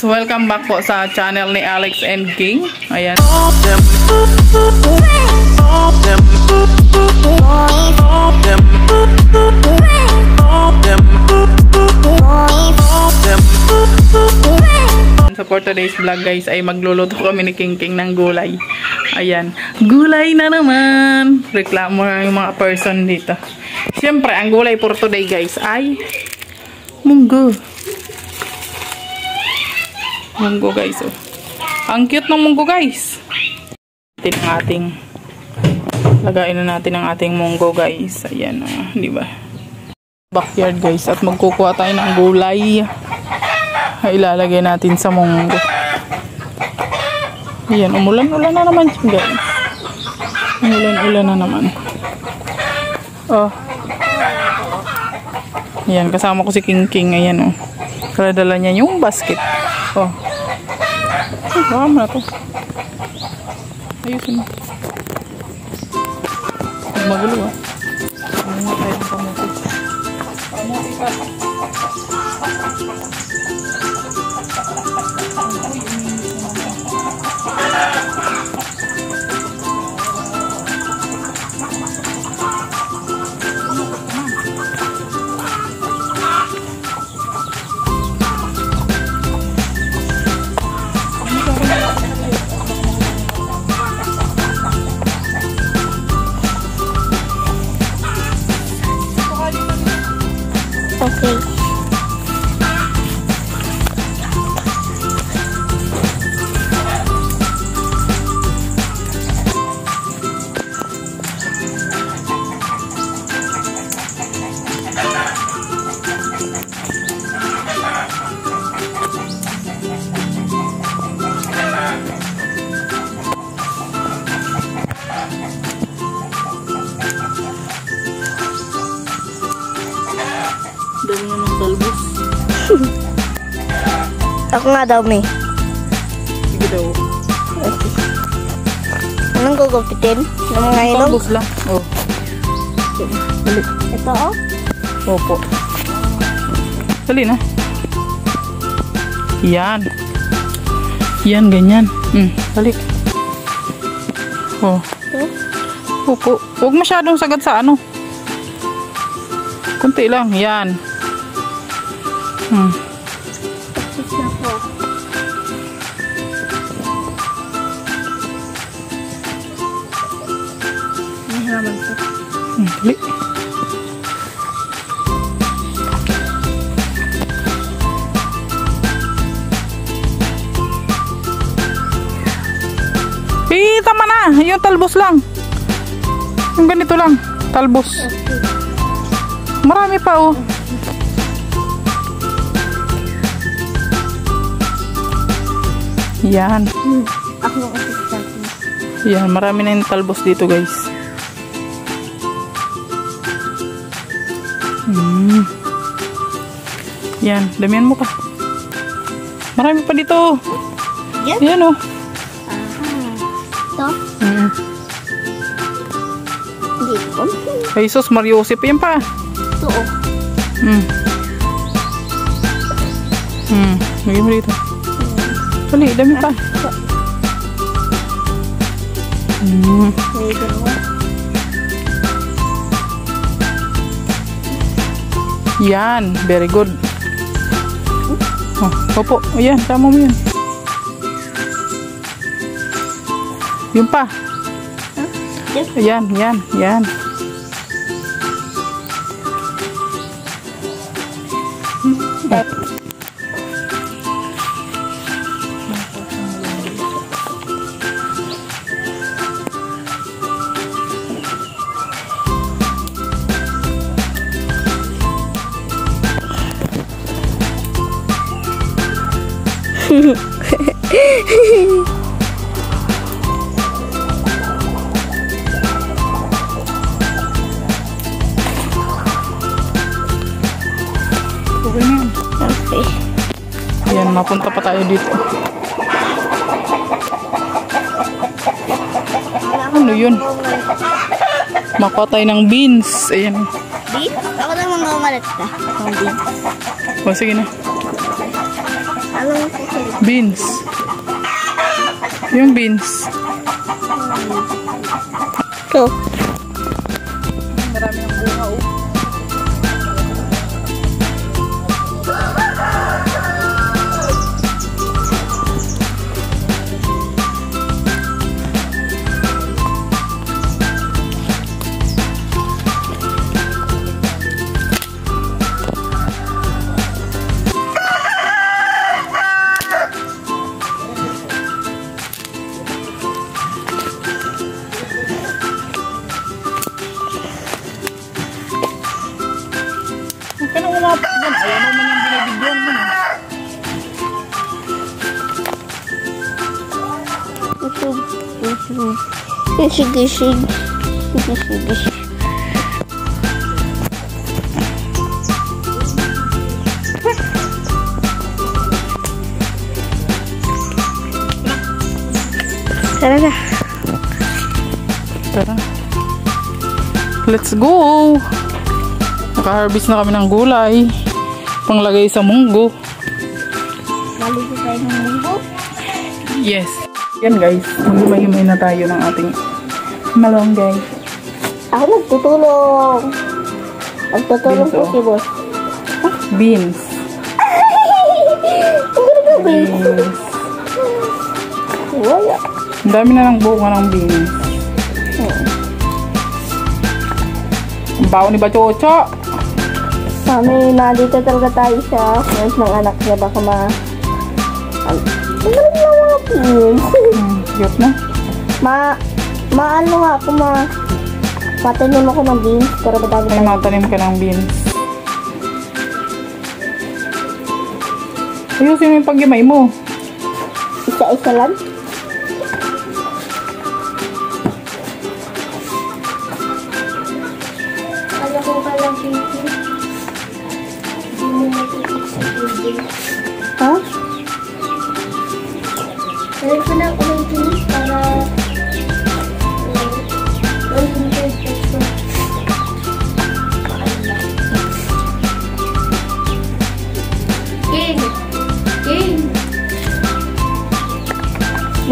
welcome back po sa channel ni Alex and King. Ayan. So for today's vlog guys ay magluluto kami ni King King ng gulay. Ayan. Gulay na naman. Reklamo na yung mga person dito. Siyempre, ang gulay for today guys ay munggo. Munggo guys. Oh. Ang cute ng munggo guys. Lagayin na natin ang ating munggo guys. Ayan. Di ba? Backyard guys. At magkukuha tayo ng gulay. Ilalagay natin sa munggo. Ayan. Umulan-ulan na naman siya guys. Umulan-ulan na naman. Oh. Ayan. Kasama ko si King King. Ayan oh. Kaladala niya yung basket. Oh. Baka mo na to. Ayusin mo. Magulo ah. Ano nga tayo ng kamuti? Kamuti pa. Okay. Dami na ng talbos. Ako nga daw, May. Sige daw. Okay. Anong gugupitin? Ng mga ilong? Talbos lang. Oh. Dali. Ito, oh? Opo. Dali na. Yan. Yan, ganyan. Dali. Oh. Opo. Huwag masyadong sagad sa ano. Kunti lang. Yan. Practice na po. May halaman po. Dali. Tama na. Yung talbos lang. Yung ganito lang. Talbos. Marami pa oh. Yan. Ako ang assistant. Yan. Marami na yung talbos dito guys. Yan. Damihan mo pa. Marami pa dito. Yan? Yan oh. Ito? Hindi ko. Ay sus, Mariosip. Yan pa. Ito oh. Lagyan mo dito. Dali, dami pa. Yan, very good. Oh, opo, ayan, tama mo yan. Yung pa. Ayan, yan, yan. Okay. Ayan, mapunta pa tayo dito. Ano yun? Makuha tayo ng beans. Ayan. Beans? Ako naman gumalit ka. Ng beans. O, sige na. Anong kukulit? Beans. Yung beans. Ito. Marami ng bunga, oh. Kaya umapit dyan. Ayaw naman yung binabidyon mo. Gisig. Tara na. Tara. Let's go! Naka-harvest na kami ng gulay. Panglagay sa munggo. Maligo tayo ng munggo. Yes. Yan guys. Maghimay-himay na tayo ng ating malunggay. Ako nagtutulong. Nagtutulong Beans, po oh. si boss. Beans. Ang ganda ka, beans. Beans. Wala. Ang dami na ng bunga ng beans. Ang baho ni Bachocho. Mami, nandito talaga tayo sa friends ng anak niya. Baka ang galing na mga beans. Cute na. Maano nga ako, matanim ako ng beans. Pero madami Ay, tayo. matanim ka ng beans. Ayusin mo yung paghimay mo. Isa-isa lang. Kaya ko palang titi. Hindi mo matipid sa tubig. Ha? Kaya ko na ako ng tinis para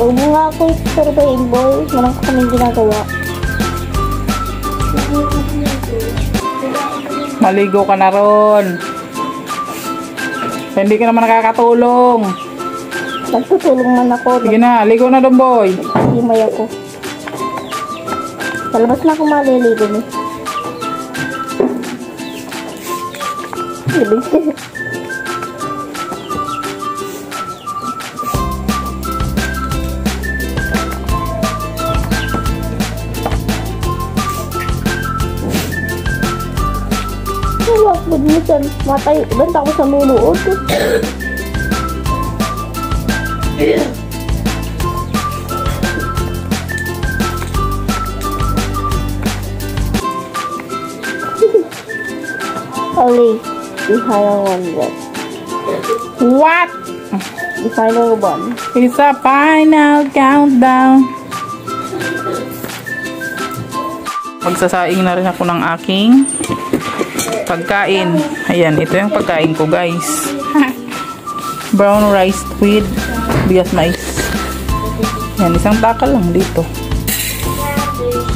bago nga ako surveyin boy, walang kaming ginagawa. Maligo ka na ron. Hindi ka naman nakakatulong. Nagtutulong man ako. Sige na, ligo na doon boy. Himay ako. Sa labas na ako maliligo ni. Libig. Wag mo dyan. Matay. Banta ko sa nunood. Only the final one left. What? The final one. It's a final countdown. Magsasaing na rin ako ng aking pagkain. Ayan, ito yung pagkain ko guys. Brown rice with bigas mais. Yan, isang takal lang dito.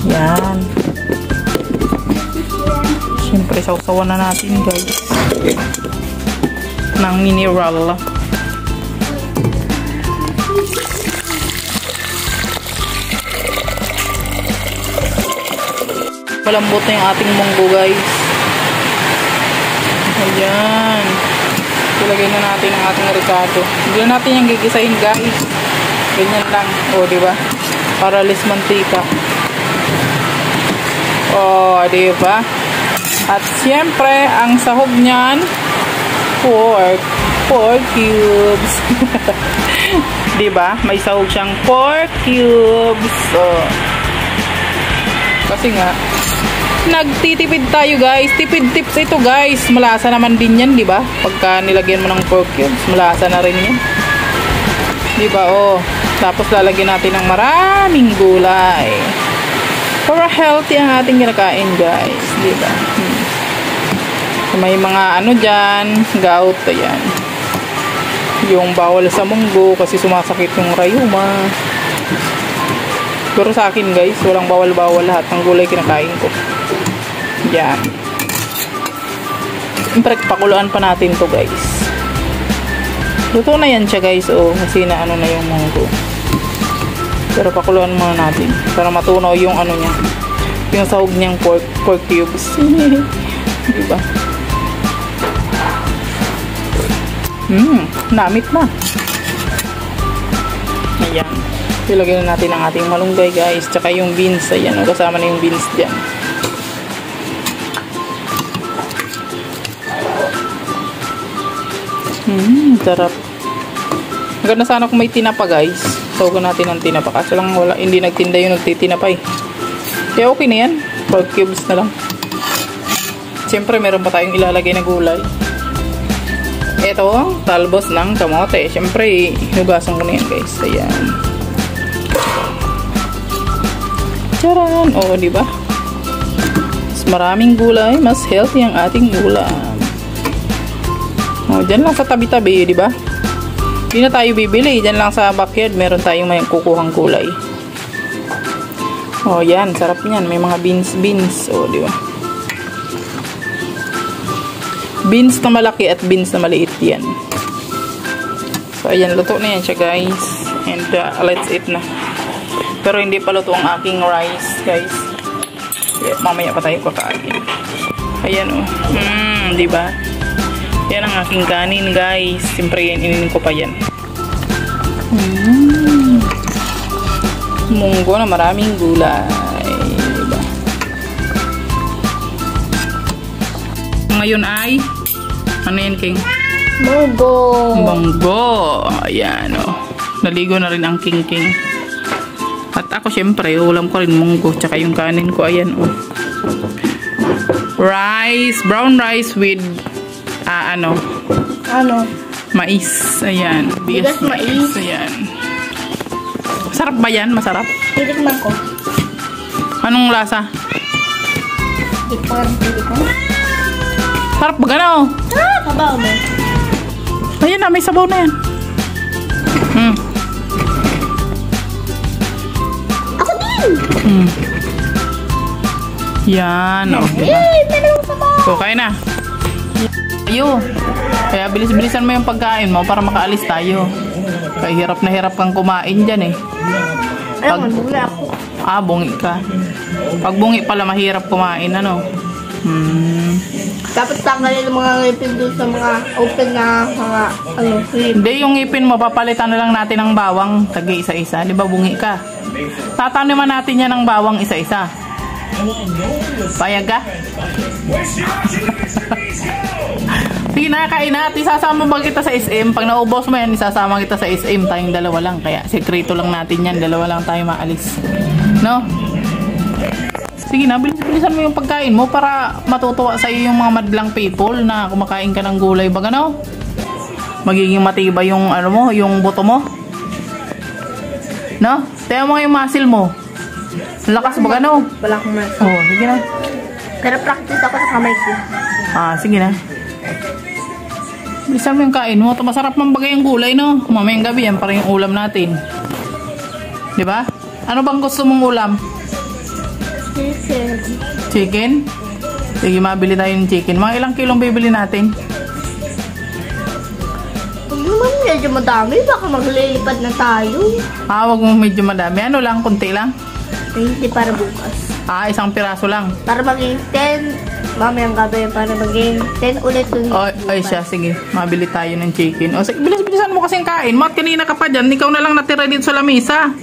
Yan. Siyempre, sausawan na natin guys. Ng mineral. Malambot na yung ating munggo guys. Ayan. Ilagay na natin ang ating ricado. Hindi na natin yung gigisahin guys. Ganyan lang. O, diba? Para less mantika. O, diba? At siyempre, ang sahog niyan, pork. Pork cubes. Diba? May sahog siyang pork cubes. So, kasi nga, nagtitipid tayo guys. Tipid tips ito guys. Malasa naman din yan, di ba? Pagka nilagyan mo ng pork cubes, malasa na rin yan. Di ba? Oh. Tapos lalagyan natin ng maraming gulay. Para healthy ang ating kinakain guys. Di ba? So, may mga ano dyan, gout, ayan. Yung bawal sa munggo kasi sumasakit yung rayuma. Pero sa akin guys, walang bawal-bawal, lahat ng gulay kinakain ko. Yan. Siyempre, pakuluan pa natin to guys. Luto na yan siya guys, oh, kasi na ano na yung munggo. Pero pakuluan muna natin para matunaw yung ano niya, yung sahog niyang pork cubes. Diba? Namit na. Ayan. Ilagay na natin ang ating malunggay guys, tsaka yung beans. Ayan, kasama na yung beans dyan. Sarap. Maganda sana kung may tinapa guys. Sawagan natin ang tinapa. Kaso lang wala, hindi nagtinda yung nagtitinapa eh. Kaya okay na yan. Pork cubes na lang. Siyempre meron pa tayong ilalagay na gulay. Ito, talbos ng kamote. Siyempre, hinugasan ko na yan guys. Ayan. Charan! O, diba? Mas maraming gulay, mas healthy ang ating ulam. O, dyan lang sa tabi-tabi, diba? Hindi na tayo bibili. Dyan lang sa backyard, meron tayong may kukuhang gulay. O, yan. Sarap yan. May mga beans. O, diba? Beans na malaki at beans na maliit yan. So, ayan. Luto na yan siya, guys. And, let's eat na. Pero hindi pa luto ang aking rice, guys. Kaya, mamaya pa tayo kakain. Ayan, o. Diba? Yan ang aking kanin guys. Siyempre yan, ininin ko pa yan. Munggo na maraming gulay. Diba? Ngayon ay ano yan, King? Munggo. Munggo. Ayan o. Naligo na rin ang King. At ako siyempre, ulam ko rin munggo. Tsaka yung kanin ko, ayan o. Rice. Brown rice with ano? Mais. Ayan. Bigas mais. Ayan. Sarap ba yan? Masarap? Titikman ko. Anong lasa? Titikman. Sarap ba gano'n? Sabaw mo. Ayan na, may sabaw na yan. Ako din! Yan. O, diba? Meron sabaw! So, kain na. Tayo. Kaya bilis-bilisan mo yung pagkain mo para makaalis tayo. Kaya hirap na hirap kang kumain dyan eh. Bungi ako. Bungi ka. Pag bungi pala mahirap kumain, ano? Dapat tanggalin yung mga ngipin doon sa mga open na mga ngipin. Hindi, yung ngipin mo, papalitan na lang natin ng bawang. Tagi isa-isa. Di ba bungi ka? Tataniman natin yan ng bawang isa-isa. Payag ka? Sige na, kain na. At isasama ba kita sa SM? Pag naubos mo yan, isasama kita sa SM. Tayong dalawa lang. Kaya sekreto lang natin yan. Dalawa lang tayo maalis. No? Sige na, bilisan mo yung pagkain mo para matutuwa sa'yo yung mga madlang people na kumakain ka ng gulay. Baga no? Magiging matibay yung ano mo, yung buto mo. No? Tayo mo yung muscle mo. Lakas baga no? Wala akong muscle. Oh, sige na. Pero practice ako sa kamay ko. Sige na. Bilisan mo yung kain mo. Masarap man bagay yung gulay, no? Mamayang gabi yan para yung ulam natin. Diba? Ano bang gusto mong ulam? Chicken. Chicken? Sige, mabili tayo ng chicken. Mga ilang kilong bibili natin? Huwag naman medyo madami. Baka maglilipad na tayo. Wag mo medyo madami. Ano lang? Kunti lang? 20 para bukas. Isang piraso lang. Para maging 10. Mamayang gabi para maging 10 ulit dun. Ay siya, sige. Mabili tayo ng chicken. O, sige, bilis-bilisan mo kasing kain. Mat, kanina ka pa dyan. Ikaw na lang natira dito sa lamesa.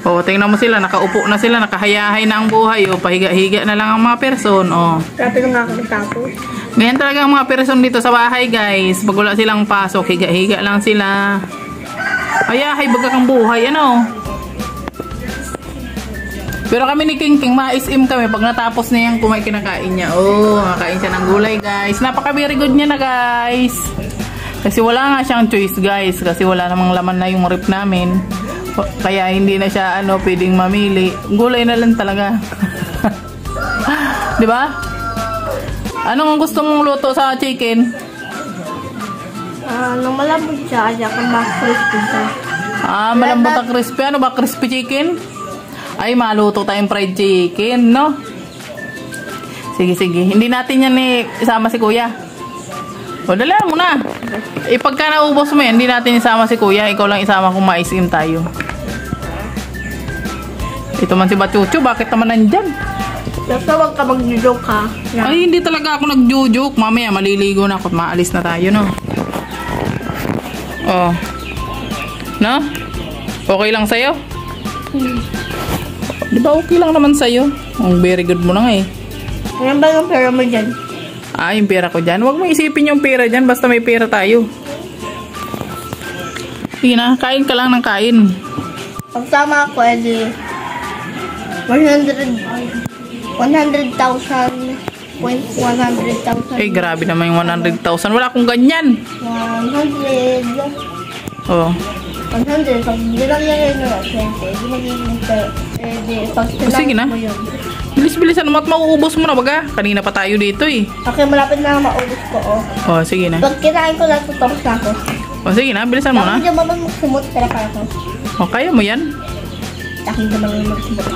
O, tingnan mo sila. Nakaupo na sila. Nakahayahay na ang buhay. O, pahiga-higa na lang ang mga person. O. Grabe na nga kami tapos. Ganyan talaga ang mga person dito sa bahay, guys. Pag wala silang pasok, higa-higa lang sila. Hayahay, baga kang buhay. Ano? Pero kami ni King ma-SM kami pag natapos na yung kinakain niya. Nakakain siya ng gulay, guys. Napaka-very good niya na, guys. Kasi wala nga siyang choice, guys. Kasi wala namang laman na yung rip namin. Kaya hindi na siya pwedeng mamili. Gulay na lang talaga. Diba? Anong gusto mong luto sa chicken? Nung malambot siya, kaya kung ma-crispy siya. Malambot ang crispy. Ano ba? Crispy chicken? Ay, maluto tayong fried chicken, no? Sige, sige. Hindi natin yan isama si kuya. O, dala mo na. Pagka naubos mo yan, hindi natin isama si kuya. Ikaw lang isama kung maisim tayo. Ito man si Bachucho. Bakit naman nandyan? Basta wag ka mag-joke ha. Ay, hindi talaga ako nag-joke. Mamaya, maliligo na ako at maalis na tayo, no? Oh. No? Okay lang sa'yo? Di ba okay lang naman sa'yo? Very good mo na nga eh. Ano ba yung pera mo dyan? Yung pera ko dyan. Huwag mo isipin yung pera dyan. Basta may pera tayo. Sige na, kain ka lang ng kain. Pag tama ako, edi 100,000. 100,000. Eh, grabe naman yung 100,000. Wala akong ganyan. 100. Oh. 100. Pag bilang niya yun na 20, di magiging pag Sige na. mo yun. Bilis-bilisan mo at mauubos mo na baga. Kanina pa tayo dito eh. Okay, malapit na maubos ko, oh. Oh, sige na. Pag kinain ko lang, tutapos na ako. Oh, sige na. Bilisan mo na. Ako hindi naman magsimot, pero kaya ko. Oh, kaya mo yan. Ako hindi naman magsimot.